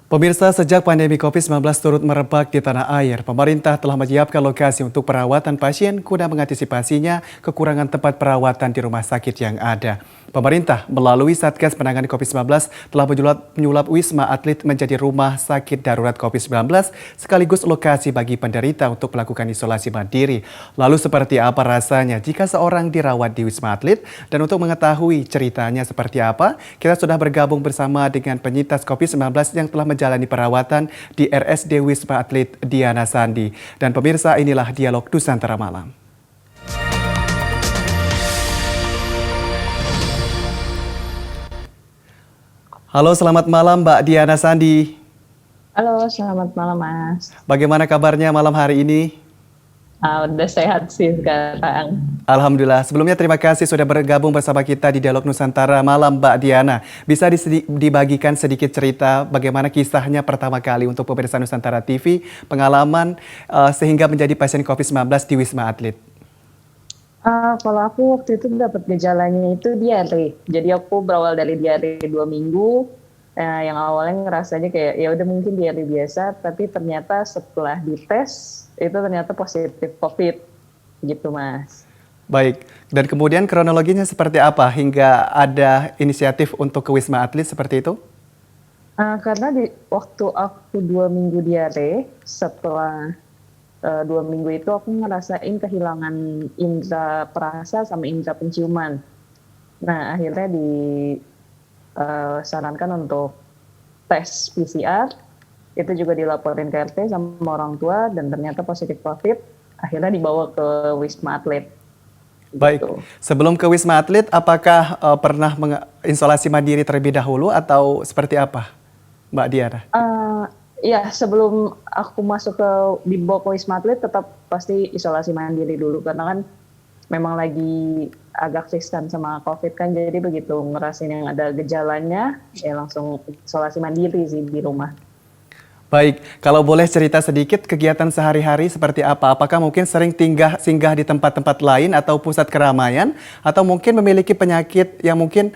Pemirsa, sejak pandemi COVID-19 turut merebak di tanah air, pemerintah telah menyiapkan lokasi untuk perawatan pasien guna mengantisipasinya kekurangan tempat perawatan di rumah sakit yang ada. Pemerintah melalui Satgas Penanganan COVID-19 telah menyulap Wisma Atlet menjadi rumah sakit darurat COVID-19 sekaligus lokasi bagi penderita untuk melakukan isolasi mandiri. Lalu seperti apa rasanya jika seorang dirawat di Wisma Atlet? Dan untuk mengetahui ceritanya seperti apa, kita sudah bergabung bersama dengan penyintas COVID-19 yang telah menjalani perawatan di RSD Wisma Atlet Diana Sandi. Dan pemirsa, inilah Dialog Nusantara Malam. Halo, selamat malam Mbak Diana Sandi. Halo, selamat malam Mas. Bagaimana kabarnya malam hari ini? Udah sehat sih sekarang. Alhamdulillah. Sebelumnya terima kasih sudah bergabung bersama kita di Dialog Nusantara Malam Mbak Diana. Bisa dibagikan sedikit cerita bagaimana kisahnya pertama kali untuk pemirsa Nusantara TV, pengalaman sehingga menjadi pasien COVID-19 di Wisma Atlet? Kalau aku waktu itu dapat gejalanya itu diare. Jadi aku berawal dari diare 2 minggu. Yang awalnya ngerasanya kayak ya udah mungkin diare biasa, tapi ternyata setelah dites itu ternyata positif COVID gitu Mas. Baik, dan kemudian kronologinya seperti apa hingga ada inisiatif untuk ke Wisma Atlet seperti itu? Karena waktu aku 2 minggu diare, setelah 2 minggu itu aku ngerasain kehilangan indera perasa sama indera penciuman. Nah akhirnya disarankan untuk tes PCR, itu juga dilaporin ke RT sama orang tua dan ternyata positif COVID, akhirnya dibawa ke Wisma Atlet. Baik, Gitu. sebelum ke Wisma Atlet, apakah pernah mengisolasi mandiri terlebih dahulu atau seperti apa, Mbak Diana? Ya sebelum aku masuk dibawa ke Wisma Atlet tetap pasti isolasi mandiri dulu karena kan memang lagi agak riskan sama COVID kan, jadi begitu ngerasain yang ada gejalanya ya langsung isolasi mandiri sih di rumah. Baik, kalau boleh cerita sedikit kegiatan sehari-hari seperti apa? Apakah mungkin sering singgah di tempat-tempat lain atau pusat keramaian? Atau mungkin memiliki penyakit yang mungkin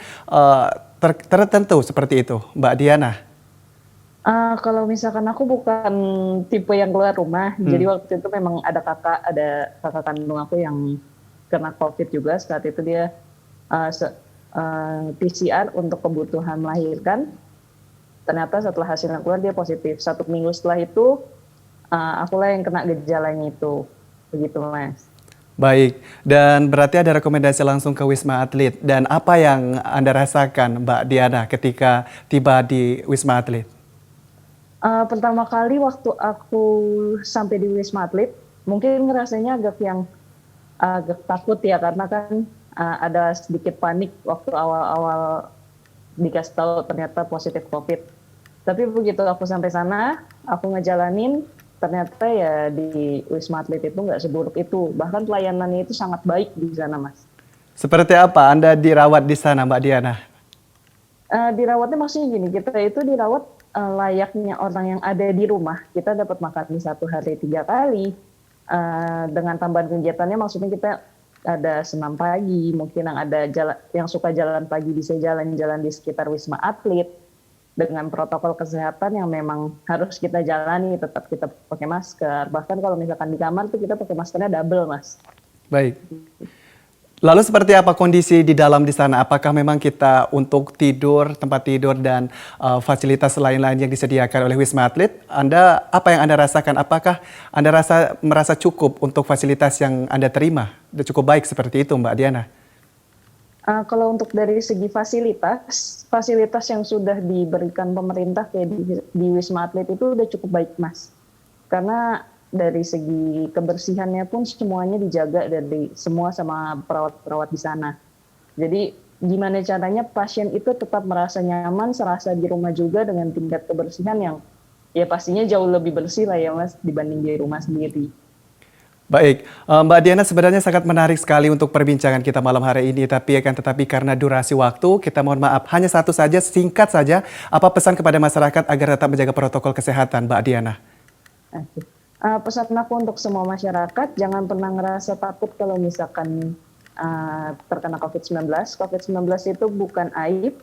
tertentu seperti itu, Mbak Diana? Kalau misalkan aku bukan tipe yang keluar rumah, jadi waktu itu memang ada kakak kandung aku yang kena COVID juga. Saat itu dia PCR untuk kebutuhan melahirkan. Ternyata setelah hasilnya keluar dia positif. 1 minggu setelah itu akulah yang kena gejalanya itu, begitu Mas. Baik, dan berarti ada rekomendasi langsung ke Wisma Atlet. Dan apa yang Anda rasakan, Mbak Diana, ketika tiba di Wisma Atlet? Pertama kali waktu aku sampai di Wisma Atlet, mungkin rasanya agak takut ya karena kan ada sedikit panik waktu awal-awal dikasih tahu ternyata positif COVID. Tapi begitu aku sampai sana, aku ngejalanin, ternyata ya di Wisma Atlet itu nggak seburuk itu. Bahkan pelayanannya itu sangat baik di sana, Mas. Seperti apa Anda dirawat di sana, Mbak Diana? Dirawatnya maksudnya gini, kita itu dirawat layaknya orang yang ada di rumah. Kita dapat makan 1 hari 3 kali. Dengan tambahan kegiatannya maksudnya kita ada senam pagi, mungkin yang suka jalan pagi bisa jalan-jalan di sekitar Wisma Atlet dengan protokol kesehatan yang memang harus kita jalani, tetap kita pakai masker. Bahkan kalau misalkan di kamar tuh kita pakai maskernya double, Mas. Baik. Lalu seperti apa kondisi di dalam di sana? Apakah memang kita untuk tidur, tempat tidur dan fasilitas lain-lain yang disediakan oleh Wisma Atlet? Apa yang Anda rasakan? Apakah Anda merasa cukup untuk fasilitas yang Anda terima? Sudah cukup baik seperti itu, Mbak Diana? Kalau untuk dari segi fasilitas yang sudah diberikan pemerintah kayak di Wisma Atlet itu udah cukup baik, Mas. Karena dari segi kebersihannya pun semuanya dijaga dari semua sama perawat-perawat di sana. Jadi gimana caranya pasien itu tetap merasa nyaman, serasa di rumah juga dengan tingkat kebersihan yang ya pastinya jauh lebih bersih lah ya Mas dibanding di rumah sendiri. Baik, Mbak Diana sebenarnya sangat menarik sekali untuk perbincangan kita malam hari ini. Tetapi karena durasi waktu, kita mohon maaf. Hanya satu saja, singkat saja. Apa pesan kepada masyarakat agar tetap menjaga protokol kesehatan, Mbak Diana? Pesan aku untuk semua masyarakat, jangan pernah ngerasa takut kalau misalkan terkena COVID-19. COVID-19 itu bukan aib,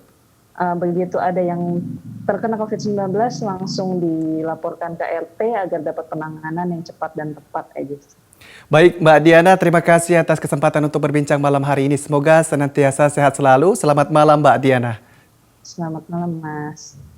begitu ada yang terkena COVID-19 langsung dilaporkan ke RT agar dapat penanganan yang cepat dan tepat aja. Baik Mbak Diana, terima kasih atas kesempatan untuk berbincang malam hari ini. Semoga senantiasa sehat selalu. Selamat malam Mbak Diana. Selamat malam, Mas.